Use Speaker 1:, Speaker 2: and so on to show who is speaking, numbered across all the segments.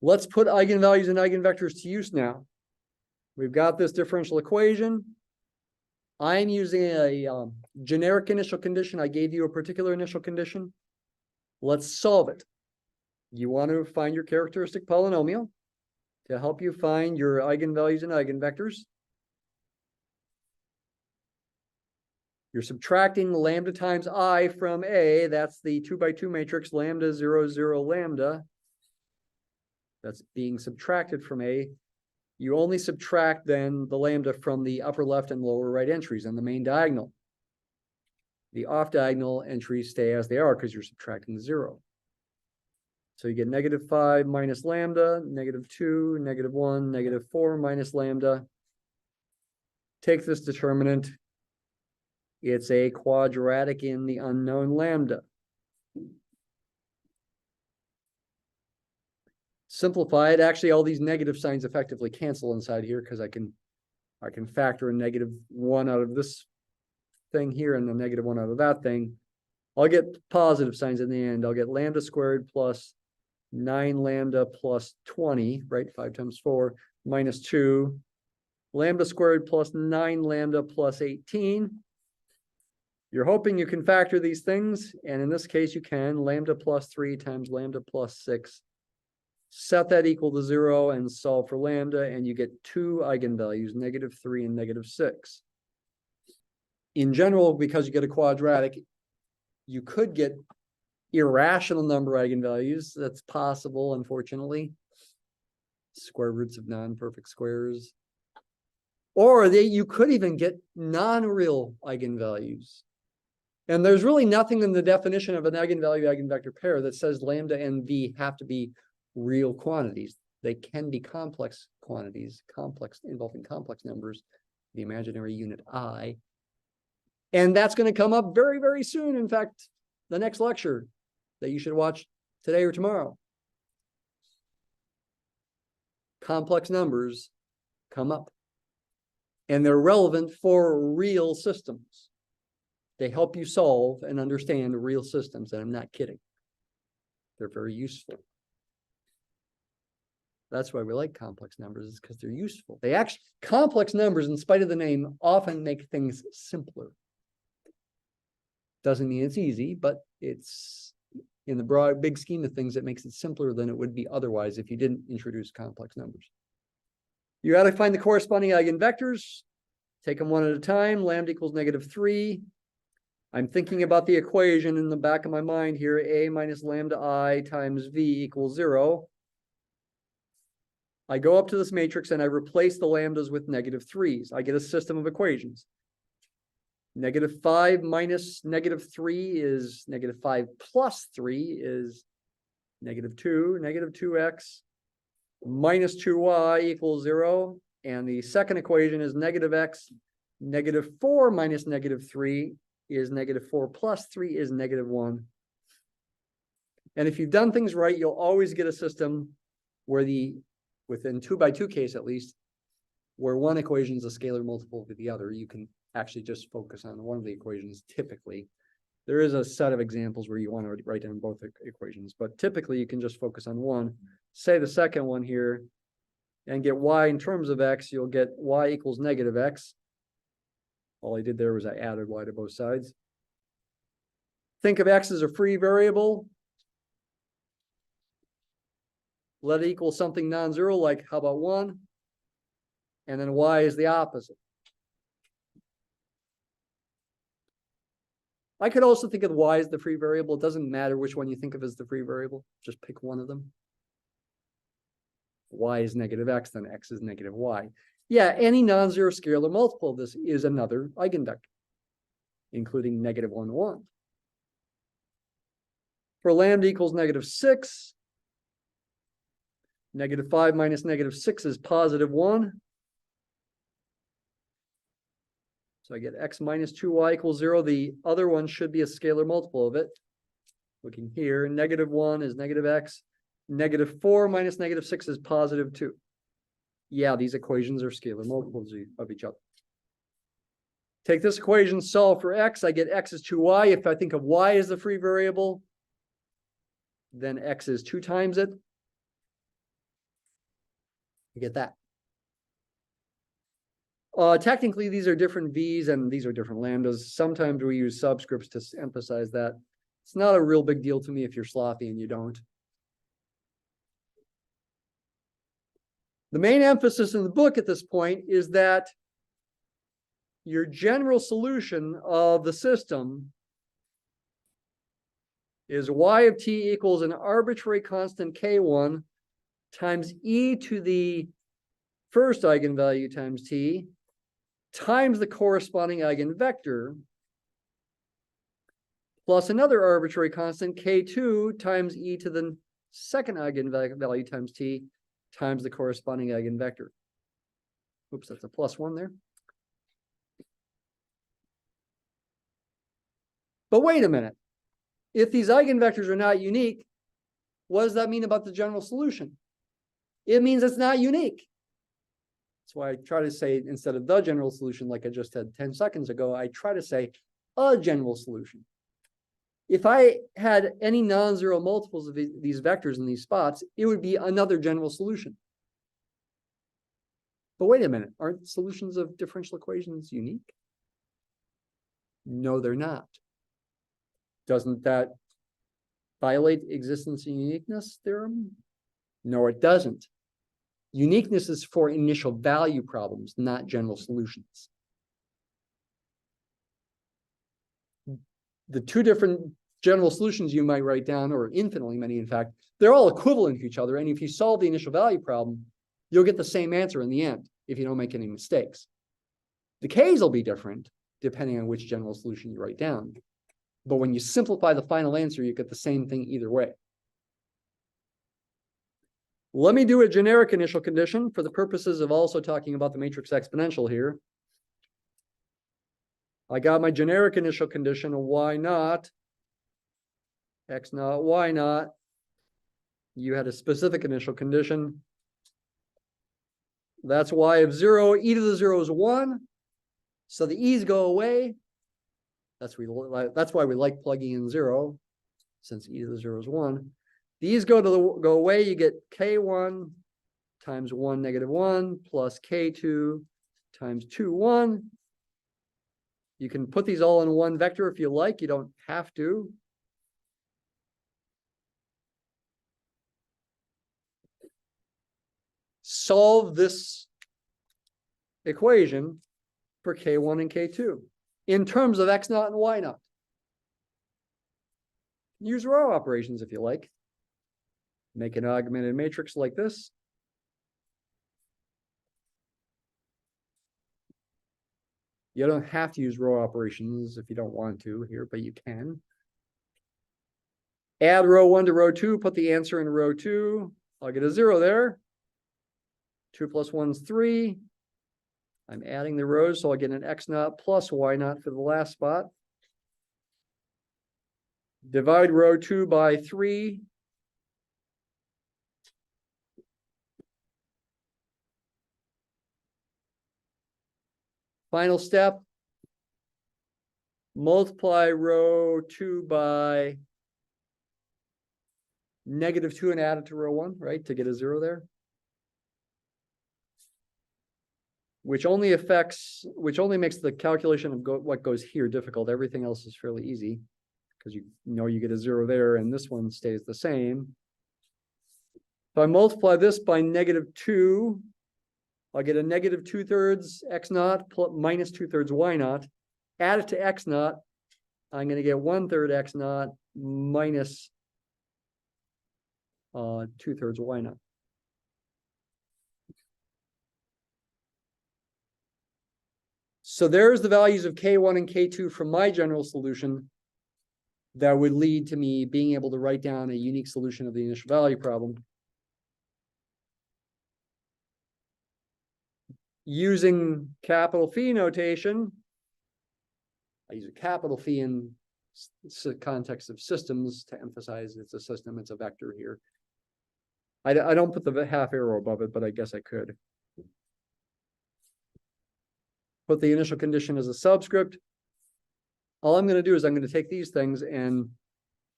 Speaker 1: Let's put eigenvalues and eigenvectors to use now. We've got this differential equation. I'm using a generic initial condition. I gave you a particular initial condition. Let's solve it. You want to find your characteristic polynomial to help you find your eigenvalues and eigenvectors. You're subtracting lambda times I from A. That's the 2 by 2 matrix, lambda 0, 0, lambda. That's being subtracted from A. You only subtract then the lambda from the upper left and lower right entries on the main diagonal. The off diagonal entries stay as they are because you're subtracting 0. So you get -5 minus lambda, -2, -1, -4 minus lambda. Take this determinant. It's a quadratic in the unknown lambda. Simplify it. Actually, all these negative signs effectively cancel inside here because I can factor a -1 out of this thing here and a -1 out of that thing. I'll get positive signs in the end. I'll get lambda squared plus 9 lambda plus 20, right? 5 times 4 minus 2. Lambda squared plus 9 lambda plus 18. You're hoping you can factor these things, and in this case you can. Lambda plus 3 times lambda plus 6. Set that equal to 0 and solve for lambda, and you get 2 eigenvalues, -3 and -6. In general, because you get a quadratic, you could get irrational number eigenvalues. That's possible, unfortunately. Square roots of non-perfect squares. Or you could even get non-real eigenvalues. And there's really nothing in the definition of an eigenvalue-eigenvector pair that says lambda and v have to be real quantities. They can be complex quantities, involving complex numbers, the imaginary unit I. And that's going to come up very, very soon. In fact, the next lecture that you should watch today or tomorrow. Complex numbers come up. And they're relevant for real systems. They help you solve and understand real systems, and I'm not kidding. They're very useful. That's why we like complex numbers, is because they're useful. Complex numbers, in spite of the name, often make things simpler. Doesn't mean it's easy, but it's, in the big scheme of things, it makes it simpler than it would be otherwise if you didn't introduce complex numbers. You got to find the corresponding eigenvectors. Take them one at a time. Lambda equals -3. I'm thinking about the equation in the back of my mind here. A minus lambda I times V equals 0. I go up to this matrix and I replace the lambdas with -3s. I get a system of equations. -5 minus -3 is -5 plus 3 is -2. -2x minus 2y equals 0. And the second equation is -x. -4 minus -3 is -4 plus 3 is -1. And if you've done things right, you'll always get a system where within 2 by 2 case at least, where one equation is a scalar multiple of the other. You can actually just focus on one of the equations typically. There is a set of examples where you want to write down both equations, but typically you can just focus on one. Say the second one here, and get y in terms of x. You'll get y equals -x. All I did there was I added y to both sides. Think of x as a free variable. Let it equal something non-zero, like how about 1? And then y is the opposite. I could also think of y as the free variable. It doesn't matter which one you think of as the free variable. Just pick one of them. Y is -x, then x is -y. Yeah, any non-zero scalar multiple of this is another eigenvector, including -1, 1. For lambda equals -6, -5 minus -6 is +1. So I get x minus 2y equals 0. The other one should be a scalar multiple of it. Looking here, -1 is -x. -4 minus -6 is +2. Yeah, these equations are scalar multiples of each other. Take this equation, solve for x. I get x is 2y. If I think of y as the free variable, then x is 2 times it. I get that. Technically, these are different V's and these are different lambdas. Sometimes we use subscripts to emphasize that. It's not a real big deal to me if you're sloppy and you don't. The main emphasis in the book at this point is that your general solution of the system is y of t equals an arbitrary constant k1 times e to the first eigenvalue times t times the corresponding eigenvector plus another arbitrary constant k2 times e to the second eigenvalue times t times the corresponding eigenvector. Oops, that's a +1 there. But wait a minute. If these eigenvectors are not unique, what does that mean about the general solution? It means it's not unique. That's why I try to say, instead of the general solution, like I just had 10 seconds ago, I try to say a general solution. If I had any non-zero multiples of these vectors in these spots, it would be another general solution. But wait a minute, aren't solutions of differential equations unique? No, they're not. Doesn't that violate existence and uniqueness theorem? No, it doesn't. Uniqueness is for initial value problems, not general solutions. The two different general solutions you might write down, or infinitely many, in fact, they're all equivalent to each other. And if you solve the initial value problem, you'll get the same answer in the end if you don't make any mistakes. The K's will be different depending on which general solution you write down. But when you simplify the final answer, you get the same thing either way. Let me do a generic initial condition for the purposes of also talking about the matrix exponential here. I got my generic initial condition of y naught, x naught, y naught. You had a specific initial condition. That's y of 0. E to the 0 is 1. So the e's go away. That's why we like plugging in 0, since e to the 0 is 1. These go away. You get k1 times 1 negative 1 plus k2 times 2 1. You can put these all in one vector if you like. You don't have to. Solve this equation for k1 and k2 in terms of x naught and y naught. Use row operations if you like. Make an augmented matrix like this. You don't have to use row operations if you don't want to here, but you can. Add row 1 to row 2, put the answer in row 2. I'll get a 0 there. 2 plus 1 is 3. I'm adding the rows, so I'll get an x naught plus y naught for the last spot. Divide row 2 by 3. Final step, multiply row 2 by -2 and add it to row 1, right, to get a 0 there. Which only makes the calculation of what goes here difficult. Everything else is fairly easy because you know you get a 0 there and this one stays the same. If I multiply this by -2, I'll get a -2/3 x naught plus minus 2/3 y naught. Add it to x naught. I'm going to get 1/3 x naught minus 2/3 y naught. So there's the values of k1 and k2 from my general solution that would lead to me being able to write down a unique solution of the initial value problem. Using capital phi notation, I use a capital phi in the context of systems to emphasize it's a system, it's a vector here. I don't put the half arrow above it, but I guess I could. Put the initial condition as a subscript. All I'm going to do is I'm going to take these things and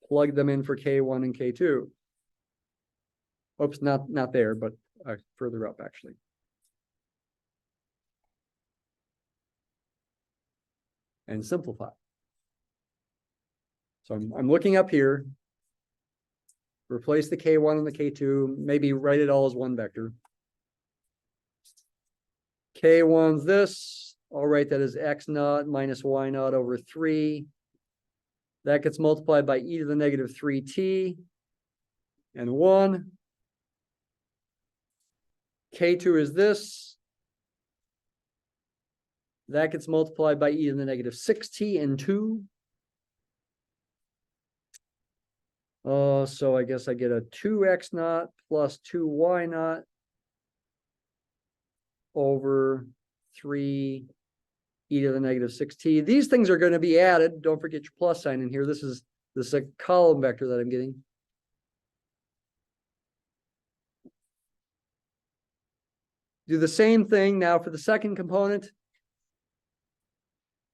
Speaker 1: plug them in for k1 and k2. Oops, not there, but further up actually. And simplify. So I'm looking up here. Replace the K1 and the K2, maybe write it all as one vector. K1's this, I'll write that as X naught minus Y naught over 3. That gets multiplied by e to the negative 3t and 1. K2 is this. That gets multiplied by e to the negative 6t and 2. So I guess I get a 2x naught plus 2y naught over 3 e to the negative 6t. These things are going to be added. Don't forget your plus sign in here. This is a column vector that I'm getting. Do the same thing now for the second component.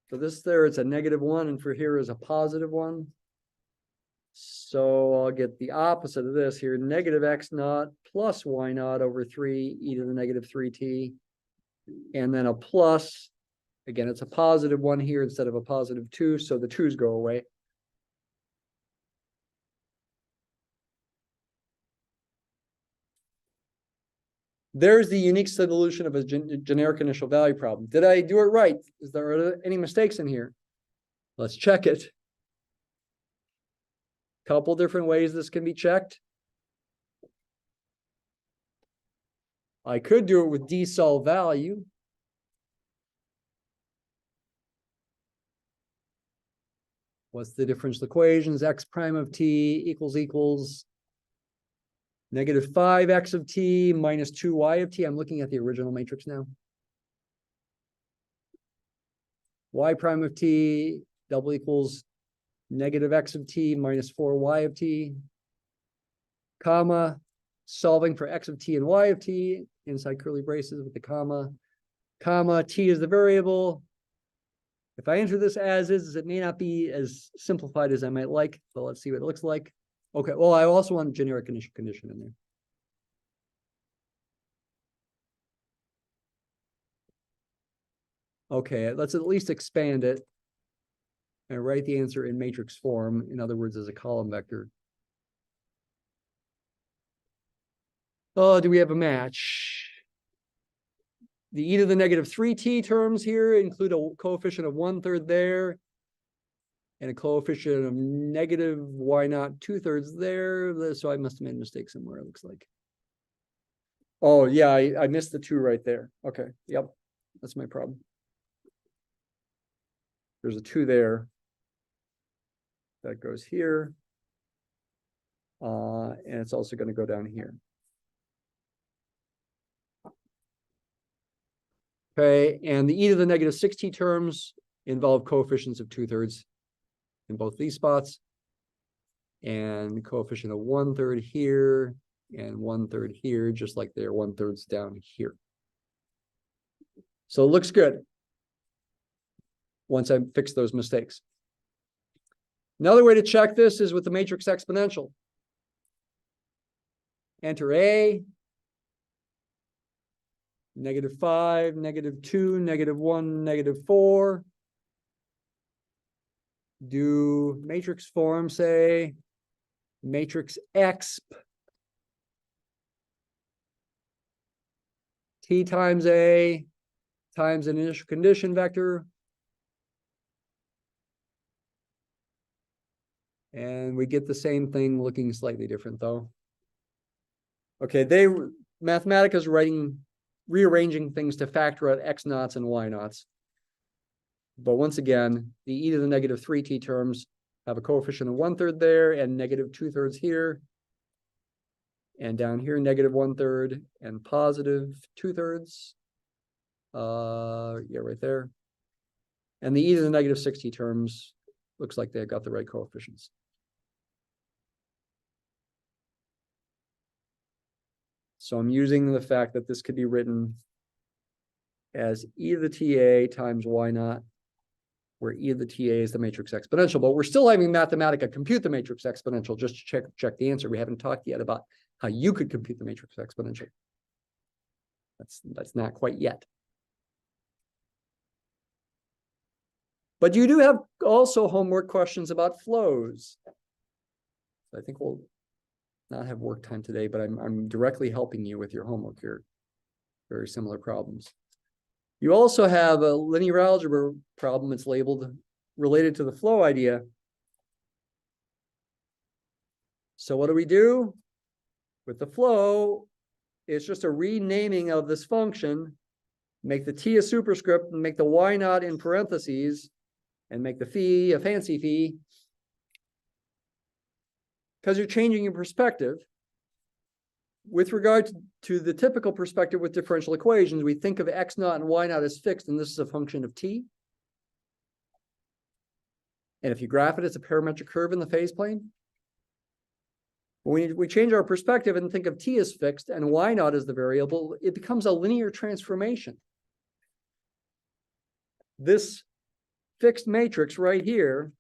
Speaker 1: For this there, it's a -1, and for here is a +1. So I'll get the opposite of this here, negative x naught plus y naught over 3 e to the negative 3t. And then a plus, again, it's a +1 here instead of a +2, so the 2's go away. There's the unique solution of a generic initial value problem. Did I do it right? Is there any mistakes in here? Let's check it. Couple different ways this can be checked. I could do it with d-sol value. What's the differential equations? X prime of t equals -5x of t minus 2y of t. I'm looking at the original matrix now. Y prime of t double equals -x of t minus 4y of t, comma, solving for x of t and y of t inside curly braces with the comma, t is the variable. If I enter this as is, it may not be as simplified as I might like, but let's see what it looks like. Okay, well, I also want a generic initial condition in there. Okay, let's at least expand it and write the answer in matrix form, in other words, as a column vector. Oh, do we have a match? The e to the negative 3t terms here include a coefficient of 1/3 there, and a coefficient of negative y naught 2/3 there. So I must have made a mistake somewhere, it looks like. Oh, yeah, I missed the 2 right there. Okay, yep, that's my problem. There's a 2 there. That goes here. And it's also going to go down here. Okay, and the e to the negative 6t terms involve coefficients of 2/3 in both these spots, and coefficient of 1/3 here and 1/3 here, just like they're 1/3 down here. So it looks good once I fix those mistakes. Another way to check this is with the matrix exponential. Enter A, -5, -2, -1, -4. Do matrix form, say, matrix exp t times A times an initial condition vector. And we get the same thing looking slightly different though. Okay, Mathematica is rearranging things to factor out x naughts and y naughts. But once again, the e to the negative 3t terms have a coefficient of 1/3 there and negative 2/3 here. And down here, negative 1/3 and positive 2/3. Yeah, right there. And the e to the negative 6t terms looks like they've got the right coefficients. So I'm using the fact that this could be written as e to the ta times y naught, where e to the ta is the matrix exponential, but we're still having Mathematica compute the matrix exponential just to check the answer. We haven't talked yet about how you could compute the matrix exponential. That's not quite yet. But you do have also homework questions about flows. I think we'll not have work time today, but I'm directly helping you with your homework here. Very similar problems. You also have a linear algebra problem. It's labeled related to the flow idea. So what do we do with the flow? It's just a renaming of this function. Make the t a superscript and make the y naught in parentheses and make the phi a fancy phi, because you're changing your perspective. With regard to the typical perspective with differential equations, we think of x naught and y naught as fixed, and this is a function of t. And if you graph it, it's a parametric curve in the phase plane. When we change our perspective and think of t as fixed and y naught as the variable, it becomes a linear transformation. This fixed matrix right here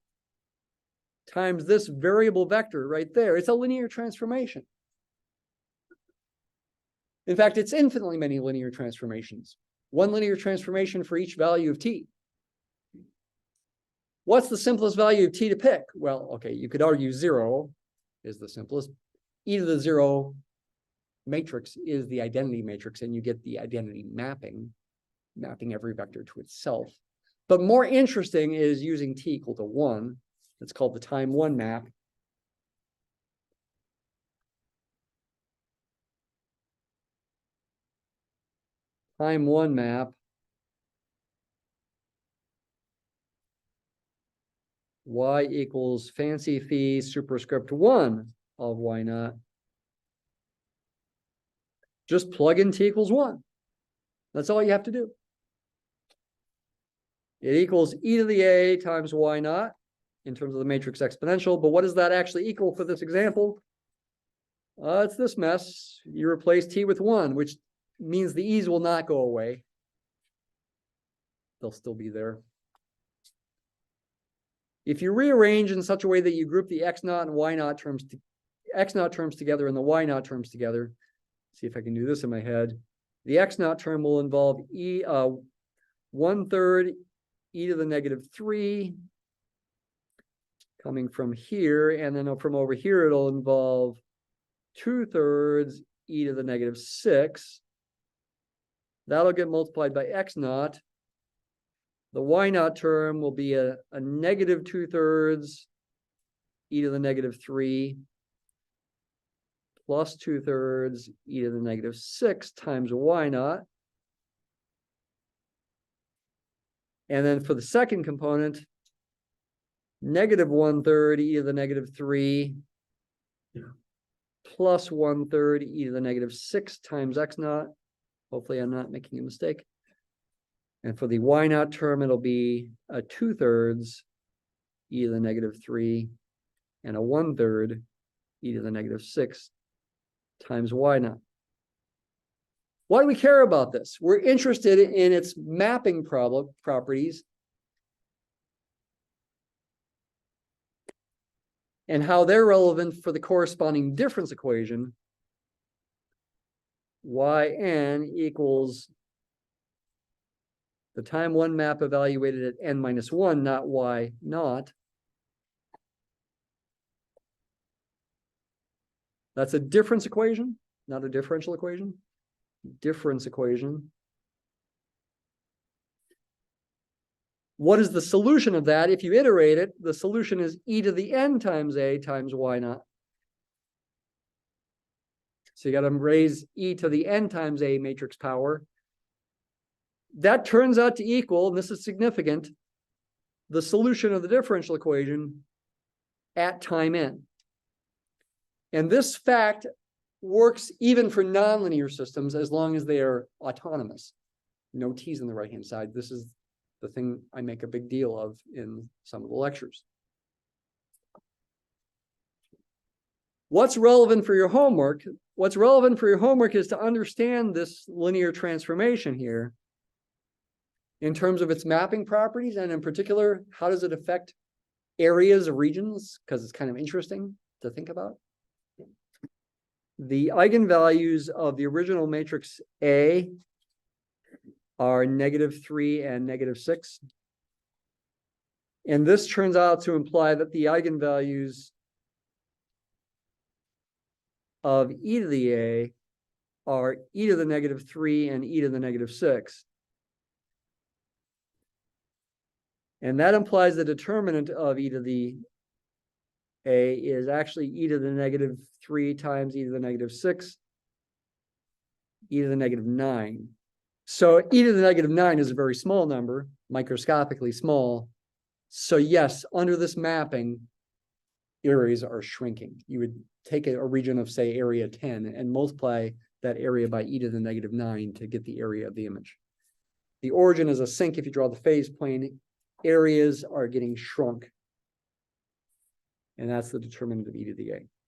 Speaker 1: times this variable vector right there, it's a linear transformation. In fact, it's infinitely many linear transformations. One linear transformation for each value of t. What's the simplest value of t to pick? Well, okay, you could argue 0 is the simplest. E to the 0 matrix is the identity matrix, and you get the identity mapping every vector to itself. But more interesting is using t equal to 1. It's called the time 1 map. Time 1 map. Y equals fancy phi superscript 1 of y naught. Just plug in t equals 1. That's all you have to do. It equals e to the a times y naught in terms of the matrix exponential. But what does that actually equal for this example? It's this mess. You replace t with 1, which means the e's will not go away. They'll still be there. If you rearrange in such a way that you group the x naught and y naught terms, x naught terms together and the y naught terms together, see if I can do this in my head. The x naught term will involve e 1/3 e to the negative 3 coming from here, and then from over here it'll involve 2/3 e to the negative 6. That'll get multiplied by x naught. The y naught term will be a negative 2/3 e to the negative 3 plus 2/3 e to the negative 6 times y naught. And then for the second component, negative 1/3 e to the negative 3 plus 1/3 e to the negative 6 times x naught. Hopefully I'm not making a mistake. And for the y naught term, it'll be a 2/3 e to the negative 3 and a 1/3 e to the negative 6 times y naught. Why do we care about this? We're interested in its mapping properties and how they're relevant for the corresponding difference equation. Yn equals the time 1 map evaluated at n-1, not y naught. That's a difference equation, not a differential equation. Difference equation. What is the solution of that? If you iterate it, the solution is e to the n times a times y naught. So you got to raise e to the n times a matrix power. That turns out to equal, and this is significant, the solution of the differential equation at time n. And this fact works even for nonlinear systems as long as they are autonomous. No t's on the right-hand side. This is the thing I make a big deal of in some of the lectures. What's relevant for your homework? What's relevant for your homework is to understand this linear transformation here in terms of its mapping properties, and in particular, how does it affect areas or regions? Because it's kind of interesting to think about. the eigenvalues of the original matrix A are -3 and -6. And this turns out to imply that the eigenvalues of e to the A are e to the -3 and e to the -6. And that implies the determinant of e to the A is actually e to the -3 times e to the -6, e to the -9. So e to the -9 is a very small number, microscopically small. So yes, under this mapping, areas are shrinking. You would take a region of, say, area 10 and multiply that area by e to the -9 to get the area of the image. The origin is a sink. If you draw the phase plane, areas are getting shrunk. And that's the determinant of e to the A.